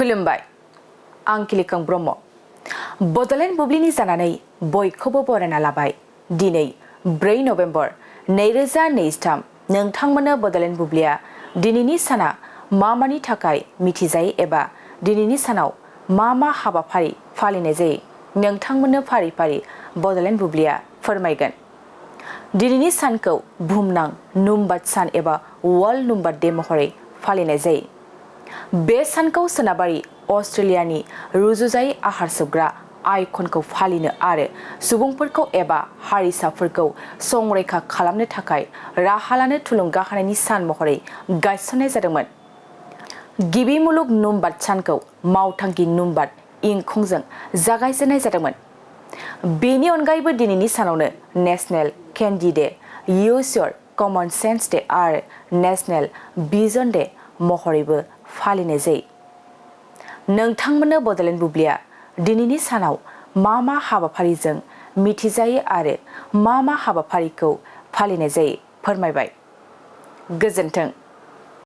खुलुमबाय आं किलिकां ब्रह्म बडलेण्ड बुब्लिनि जानानै बयखौबो बरायना लाबाय दिनै 4 नभेम्बर 2023 नोंथांमोननो बडलेण्ड बुब्लिया दिनैनि साना मानि थाखाय मिथिजायो एबा दिनैनि सानाव मा हाबाफारि फालिनाय जायो नोंथांमोननो फारि फारि बडलेण्ड बुब्लिया फोरमायगोन। दिनैनि सानखौ बुहुमनां नुम्बाद सान एबा वर्ल्ड नुम्बाद डे महरै फालिनाय जायो। बे सानखौ सोनाबारि अस्ट्रेलियानि रुजुजायै आहार सोबग्रा आइकनखौ फालिनो आरो सुबुंफोरखौ एबा हारिसाफोरखौ संरैखा खालामनो थाखाय राहा लानो थुलुंगा होनायनि सान महरै गायसननाय जादोंमोन। गिबि मुलुग नुम्बाद सानखौ मावथांखि नुम्बाद इंखंजों जागायजेननाय जादोंमोन। बेनि अनगायैबो दिनैनि सानावनो national candy day, use your common sense day आरो नेशनेल भिजन डे महरैबो फालिनाय जायो। नोंथांमोननो बडलेण्ड बुब्लिया दिनैनि सानाव मा हाबाफारिजों मिथिजायो आरो मा हाबाफारिखौ फालिनाय जायो फोरमायबाय। गोजोन्थों।